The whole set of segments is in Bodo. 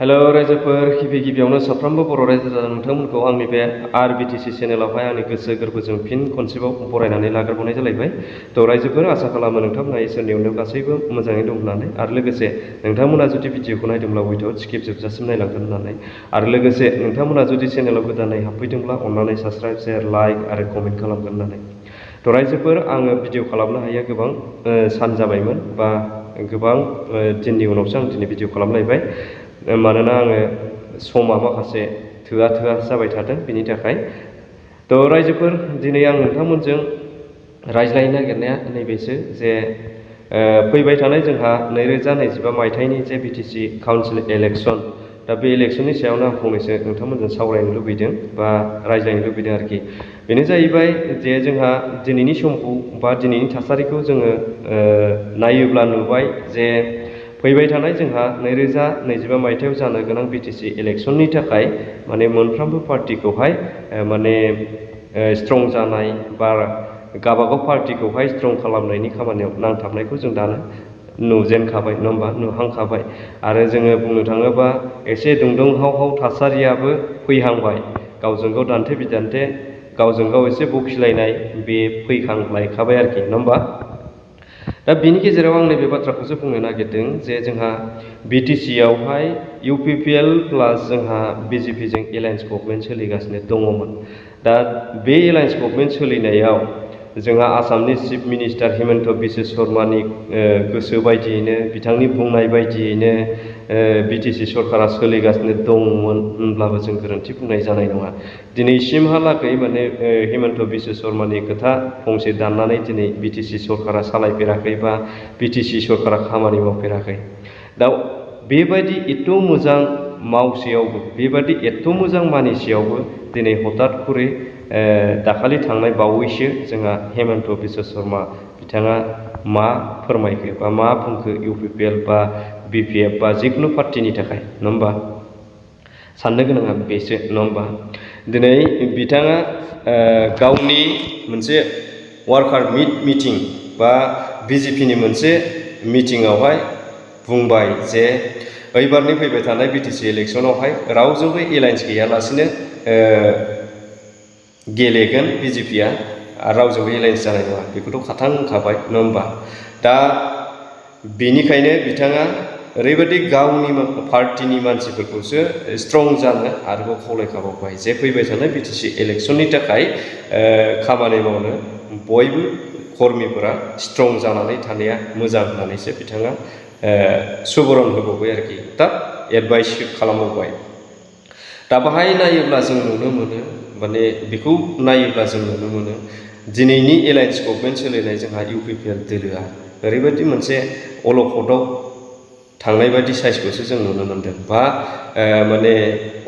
हेलो रायजोफोर गिबियावनो साफ्रोमबो बर' रायजो राजा नोंथांमोनखौ आंनि बे आरबिटिसि चेनेलावहाय आंनि गोसो गोरबोजों फिन खनसेबाव बरायनानै लाग्रोबावनाय जालायबाय। थ' रायजोफोर आसा खालामो नोंथांमोना इसोरनि अननायाव गासैबो मोजाङै दं होननानै, आरो लोगोसे नोंथांमोना जुदि भिडिअखौ नायदोंब्ला उइदाउट स्किप जोबजासिम नायलांगोन होननानै, आरो लोगोसे नोंथांमोना जुदि चेनेलाव गोदानै हाबफैदोंब्ला अननानै साबस्क्राइब, शेयार, लाइक आरो कमेन्ट खालामगोन होननानै। थ' रायजोफोर आङो भिडिअ खालामनो हायिया गोबां सान जाबायमोन, बा गोबां दिननि उनावसो आं दिनै भिडिअ खालामलायबाय। मानोना आङो समा माखासे थोआ जाबाय थादों बिनि थाखाय। थ' रायजोफोर दिनै आं नोंथांमोनजों रायज्लायनो नागिरनाया नैबेसो जे फैबाय थानाय जोंहा 2025 मायथाइनि जे बिटिसि काउन्सिल इलेक्सन, दा बे इलेक्सननि सायावनो आं फंनैसो नोंथांमोनजों सावरायनो लुबैदों बा रायज्लायनो लुबैदों आरोखि। बेनो जाहैबाय जे जोंहा दिनैनि समखौ बा दिनैनि थासारिखौ जोङो नायोब्ला नुबाय जे फैबाय थानाय जोंहा 2025 मायथाइयाव जानो गोनां बिटिसि इलेक्सननि थाखाय माने मोनफ्रोमबो पार्टिखौहाय माने स्ट्रं जानाय बा गावबागाव पार्टिखौहाय स्ट्रं खालामनायनि खामानियाव नांथाबनायखौ जों दानो नुजेनखाबाय, नङा होमबा, नुहांखाबाय। आरो जोङो बुंनो थाङोबा एसे दुंदुंहाव थासारियाबो फैहांबाय, गावजों गाव दान्थे बिदान्थे, गावजों गाव एसे बखिलायनाय बे फैहांलायखाबाय आरोखि, नङा होमबा। दा बिनि गेजेराव आं नैबे बाथ्राखौसो बुंनो नागिरदों जे जोंहा बिटिसिआवहाय इउपिपिएल प्लास जोंहा बिजेपिजों एलायन्स गभर्नमेन्ट सोलिगासिनो दङमोन। दा बे एलायन्स गभर्नमेन्ट सोलिनायाव जोंहा आसामनि चिफ मिनिस्टार हिमन्त बिश्व शर्मानि गोसो बायदियैनो, बिथांनि बुंनाय बायदियैनो बिटिसि सरकारा सोलिगासिनो दंमोन होनब्लाबो जों गोरोन्थि बुंनाय जानाय नङा। दिनैसिमहालागै माने हिमन्त बिश्व शर्मानि खोथा फंसे दाननानै दिनै बिटिसि सरकारा सालायफेराखै बा बिटिसि सरकारा खामानि मावफेराखै। दा बेबायदि एथ' मोजां मावसेयावबो, बेबायदि एथ' मोजां मानिसेयावबो दिनै हथात करे दाखालि थांनाय बावैसो जोंहा हिमन्त बिश्व शर्मा बिथाङा मा फोरमायखो बा मा बुंखो इउपिपिएल बा बिपिएफ बा जिखुनु पार्टिनि थाखाय, नङा होमबा। साननो गोनाङा बेसो, नङा होमबा। दिनै बिथाङा गावनि मोनसे वार्कार मिटिं बा बिजेपिनि मोनसे मिटिङावहाय बुंबाय जे ओइबारनि फैबाय थानाय बिटिसि इलेक्सनावहाय रावजोंबो एलायन्स गैयालासिनो गेलेगोन बिजेपिआ, आरो रावजोंबो एलायन्स जानाय नङा, बेखौथ' खाथां होनखाबाय, नङा होमबा। दा बेनिखायनो बिथाङा ओरैबायदि गावनि पार्टिनि मानसिफोरखौसो स्ट्रं जानो आरोबाव खावलायखाबावबाय जे फैबाय थानाय बिटिसि इलेक्सननि थाखाय खामानि मावनो बयबो कर्मिफोरा स्ट्रं जानानै थानाया मोजां होननानैसो बिथाङा सुबुरुन होबावबाय आरोखि, दा एडभाइस खालामबावबाय। दा बाहाय नायोब्ला जों नुनो मोनो, माने बेखौ नायोब्ला जों नुनो मोनो दिनैनि एलायन्स गभर्नमेन्ट सोलिनाय जोंहा इउपिपिएल दोलोआ ओरैबायदि मोनसे अलखदाव थांनाय बायदि साइजखौसो जों नुनो मोनदों, बा माने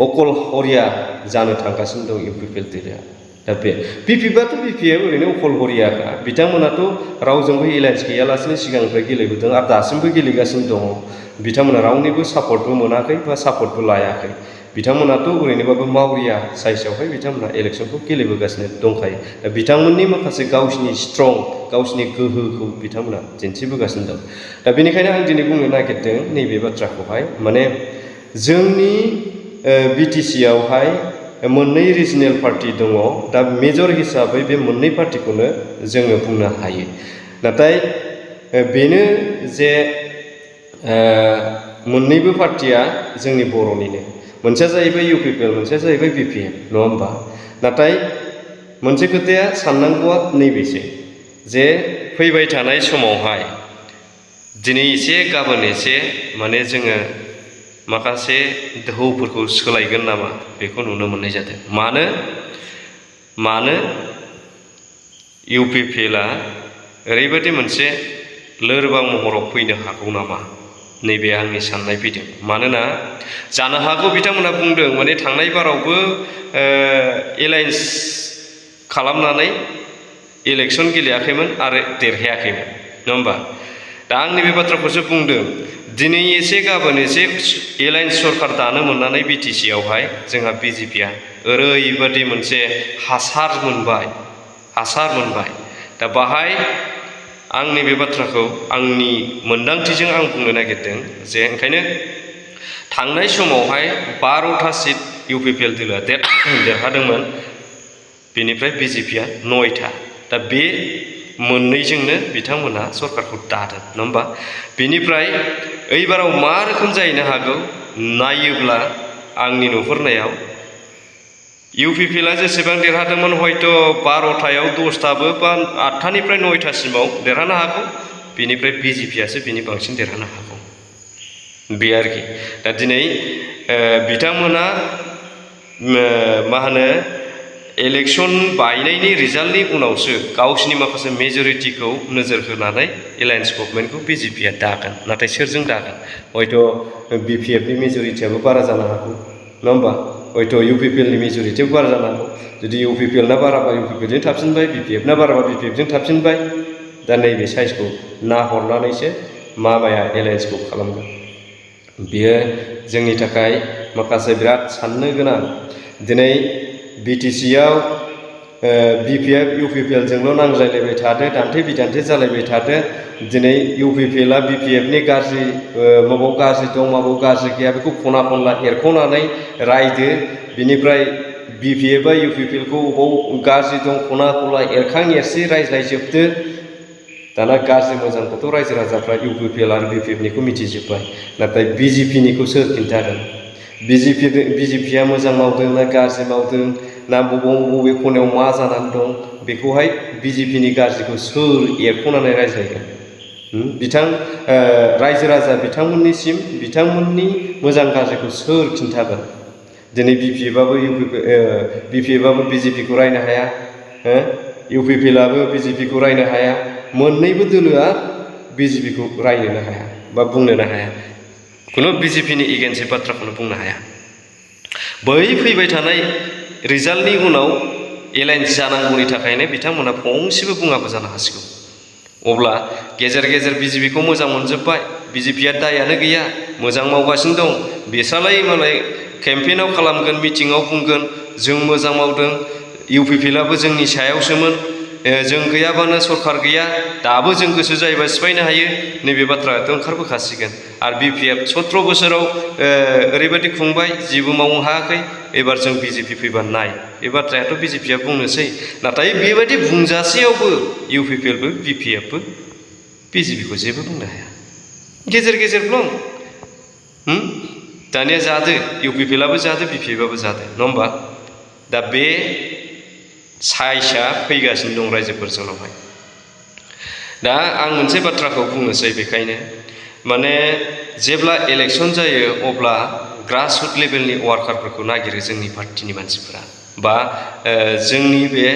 अकलहरिया जानो थांगासिनो दं इउपिपिएल दोलोआ। दा बे बिपिएफआथ' बिपिएफ ओरैनो अकलहरियाखा, बिथांमोनाथ' रावजोंबो एलायन्स गैयालासिनो सिगांनिफ्राय गेलेबोदों आरो दासिमबो गेलेगासिनो दङ। बिथांमोना रावनिबो सापर्टबो मोनाखै बा सापर्टबो लायाखै। बिथांमोनाथ' ओरैनोबाबो मावरिया साइजआवहाय बिथांमोना इलेक्सनखौ गेलेबोगासिनो दंखायो। दा बिथांमोननि माखासे गावसिनि स्ट्रं, गावसिनि गोहोखौ बिथांमोना दिन्थिबोगासिनो दं। दा बेनिखायनो आं दिनै बुंनो नागिरदों नैबे बाथ्राखौहाय, माने जोंनि बिटिसिआवहाय मोननै रिजनेल पार्टि दङ। दा मेजर हिसाबै बे मोननै पार्टिखौनो जोङो बुंनो हायो। नाथाय बेनो जे मोननैबो पार्टिया जोंनि बर'निनो, मोनसेया जाहैबाय इउपिपिएल, मोनसेया जाहैबाय बिपिएफ, नङा होमबा। नाथाय मोनसे खोथाया साननांगौआ नैबेसो जे फैबाय थानाय समावहाय दिनै एसे गाबोन एसे माने जोङो माखासे दोहौफोरखौ सोलायगोन नामा बेखौ नुनो मोननाय जादों। मानो इउपिपिएलआ ओरैबायदि मोनसे लोरबां महराव फैनो हागौ नामा, नैबे आंनि साननाय फैदों। मानोना जानो हागौ बिथांमोनहा बुंदों माने थांनाय बारावबो एलायन्स खालामनानै इलेक्सन गेलेयाखैमोन आरो देरहायाखैमोन, नङा होमबा। दा आं नैबे बाथ्राखौसो बुंदों, दिनै एसे गाबोन एसे एलायन्स सरकार दानो मोननानै बिटिसिआवहाय जोंहा बिजेपिआ ओरैबायदि मोनसे हासार मोनबाय। दा बाहाय आं नैबे बाथ्राखौ आंनि मोन्दांथिजों आं बुंनो नागिरदों जे ओंखायनो थांनाय समावहाय 12टा सिट UPPL दोलोआ देरहादोंमोन, बेनिफ्राय BJPआ 9टा। दा बे मोननैजोंनो बिथांमोना सरकारखौ दादों, नङा होमबा? बेनिफ्राय ओइबाराव मा रोखोम जाहैनो हागौ नायोब्ला आंनि नुहुरनायाव UPPLआ जेसेबां देरहादोंमोन हयथ' 12टायाव 10टाबो बा 8टानिफ्राय 9टासिमाव देरहानो हागौ, बेनिफ्राय BJPआसो बिनि बांसिन देरहानो हागौ, बे आरोखि। दा दिनै बिथांमोना मा होनो इलेक्सन बायनायनि रिजाल्टनि उनावसो गावसिनि माखासे मेजरिटिखौ नोजोर होनानै एलायन्स गभर्नमेन्टखौ BJPआ दागोन। नाथाय सोरजों दागोन? हयथ' BPFनि मेजरिटियाबो बारा जानो हागौ, नङा होमबा? हयथ' UPPLनि मेजरिटियाबो बारा जानो हागौ। जुदि UPPLना बाराबा UPPLजों थाबसिनबाय, BPFना बाराबा BPFजों थाबसिनबाय। दा नैबे साइजखौ नाहरनानैसो माबाया एलायन्सखौ खालामगोन। बियो जोंनि थाखाय माखासे बिराद साननो गोनां। दिनै BTCआव BPF UPPLजोंल' नांज्लायलायबाय थादो, दान्थे बिदान्थे जालायबाय थादो। दिनै UPPLआ BPFनि गाज्रि माबाव गाज्रि दं, माबाव गाज्रि गैया बेखौ खना खनला एरख'नानै रायदो। बिनिफ्राय BPFआ UPPLखौ अबाव गाज्रि दं खना खनला एरखां एरसि रायज्लायजोबदो। दाना गाज्रि मोजांखौथ' रायजो राजाफ्रा UPPL आरो BPFनिखौ मिथिजोब्बाय, नाथाय BJPनिखौ सोर खिन्थागोन? BJPआ मोजां मावदों ना गाज्रि मावदों, ना बबे खनायाव मा जानानै दं, बेखौहाय BJPनि गाज्रिखौ सोर एरख'नानै रायज्लायगोन? रायजो राजा बिथांमोननिसिम बिथांमोननि मोजां गाज्रिखौ सोर खिन्थागोन? दिनै BPFआबो BJPखौ रायनो हाया, UPPLआबो BJPखौ रायनो हाया, मोननैबो दोलोआ BJPखौ रायनोनो हाया बा बुंनोनो हाया, खुनु BJPनि एगेन्स्ट बाथ्राखौनो बुंनो हाया। बै फैबाय थानाय रिजाल्टनि उनाव एलायन्स जानांगौनि थाखायनो बिथांमोना फंसेबो बुङाबो जानो हासिगौ। अब्ला गेजेर गेजेर BJPखौ मोजां मोनजोब्बाय, BJPआ दायानो गैया, मोजां मावगासिनो दं, बेसालाय मालाय केम्पेइनाव खालामगोन, मिटिङाव बुंगोन जों मोजां मावदों, UPPLआबो जोंनि सायावसोमोन, जों गैयाबानो सरकार गैया, दाबो जों गोसो जायोबा सिफायनो हायो, नैबे बाथ्रायाथ' ओंखारबोखासिगोन। आरो BPF 17 बोसोराव ओरैबायदि खुंबाय जेबो मावनो हायाखै, एबार जों BJP फैबा नाय, बे बाथ्रायाथ' BJPआ बुंनोसै। नाथाय बेबायदि बुंजासेयावबो UPPLबो BPFबो BJPखौ जेबो बुंनो हाया। गेजेर गेजेर ब्लं दानिया जादो, UPPLआबो जादो, BPFआबो जादो, नङा होमबा? दा बे साइजआ फैगासिनो दं रायजोफोरजोंनावहाय। दा आं मोनसे बाथ्राखौ बुंनोसै, बेखायनो माने जेब्ला इलेक्सन जायो अब्ला ग्रासरुट लेभेलनि वार्कारफोरखौ नागिरो जोंनि पार्टिनि मानसिफोरा बा जोंनि बे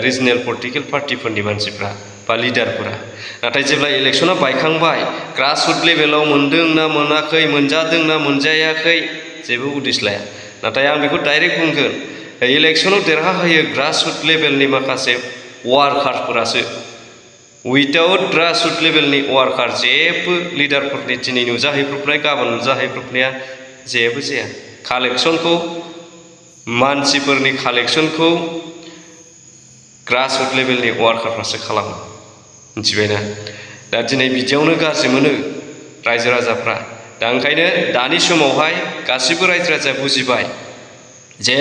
रिजनेल पलिटिकेल पार्टिफोरनि मानसिफ्रा बा लिडारफोरा। नाथाय जेब्ला इलेक्सना बायखांबाय, ग्रासरुट लेभेलाव मोनदों ना मोनाखै, मोनजादों ना मोनजायाखै, जेबो उदिस लाया। नाथाय आं बेखौ डाइरेक्ट बुंगोन, इलेक्सनाव देरहाहोयो ग्रासरुट लेभेलनि माखासे वार्कारफोरासो। उइदाउट ग्रासरुट लेभेलनि वार्कार जेबो लिडारफोरनि दिनै नुजाहैब्रबनाय गाबोन नुजाहैब्रबनाया जेबो जाया। कालेक्सनखौ मानसिफोरनि कालेक्सनखौ ग्रासरुट लेभेलनि वार्कारफ्रासो खालामो, मिथिबायना? दा दिनै बिदियावनो गाज्रि मोनो रायजो राजाफ्रा। दा ओंखायनो दानि समावहाय गासिबो रायजो राजाया बुजिबाय जे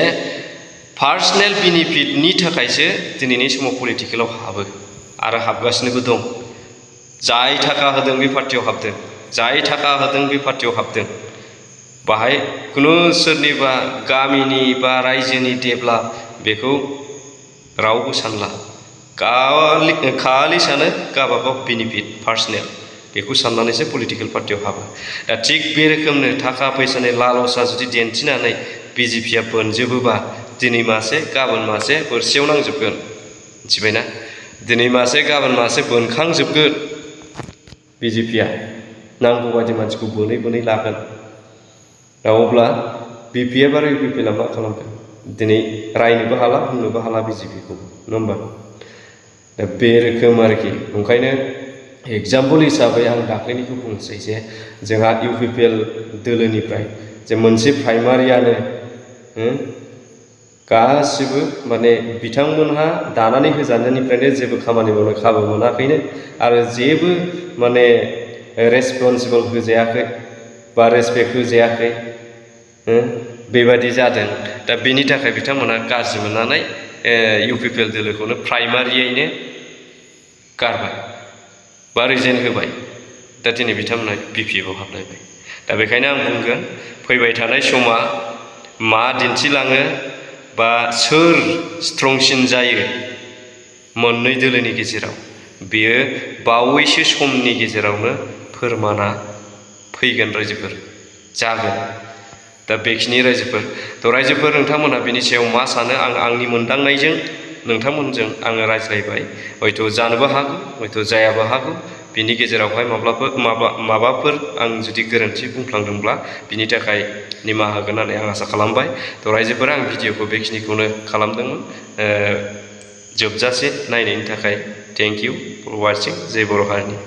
पार्सनेल बेनिफिटनि थाखायसो दिनैनि समाव पलिटिकेलाव हाबो आरो हाबगासिनोबो दं। जाय थाखा होदों बे पार्टियाव हाबदों, जाय थाखा होदों बे पार्टियाव हाबदों। बाहाय खुनु सोरनिबा गामिनि बा रायजोनि डेभेलप बेखौ रावबो सानला, खालि सानो गावबागाव बेनिफिट पार्सनेल, बेखौ साननानैसो पलिटिकेल पार्टियाव हाबो। दा थिग बे रोखोमनो थाखा फैसानि लालसा जुदि दिन्थिनानै BJPआ बोनजोबोबा दिनै मासे गाबोन मासे बोरसियाव नांजोबगोन, मिथिबायना? दिनै मासे गाबोन मासे बोनखांजोबगोन BJPआ, नांगौ बायदि मानसिखौ बोनै बोनै लागोन। दा अब्ला BPF आरो UPPLआ मा खालामगोन? दिनै रायनोबो हाला, बुंनोबो हाला BJPखौ, नङा होमबा? दा बे रोखोम आरोखि। ओंखायनो एग्जाम्पल हिसाबै आं दाख्लैनिखौ बुंसै जे जोंहा UPPL दोलोनिफ्राय जे मोनसे प्राइमारियानो गासिबो माने बिथांमोनहा दानानै होजानायनिफ्रायनो जेबो खामानि मावनो खाबु मोनाखैनो आरो जेबो माने रेसपन्सिबल होजायाखै, बा रेसपेक्ट होजायाखै बेबादि जादों। दा बेनि थाखाय बिथांमोना गाज्रि मोननानै UPPL दोलोखौनो प्राइमारियैनो गारबाय बा रिजाइन होबाय। दा दिनै बिथांमोना BPF आव हाबलायबाय। दा बेखायनो आं बुंगोन फैबाय थानाय समा मा दिन्थिलाङो बा सोर स्ट्रंसिन जायो मोननै दोलोनि गेजेराव, बेयो बावैसो समनि गेजेरावनो फोरमाना फैगोन रायजोफोर जागोन। दा बेखिनि रायजोफोर नोंथांमोनहा बेनि सायाव मा सानो? आं आंनि मोनदांनायजों नोंथांमोनजों आङो रायज्लायबाय। हयथ' जानोबो हागौ, हयथ' जायाबो हागौ। बिनि गेजेरावहाय माबाफोर आं जुदि गोरोन्थि बुंफ्लांदोंब्ला बिनि थाखाय निमाहा होगोन होननानै आं आसा खालामबाय। थ' रायजोफोरा आं भिडिअखौ बेखिनिखौनो खालामदोंमोन। जोबजासे नायनायनि थाखाय थेंक इउ फर वाचिं। जय बर' हारिनि।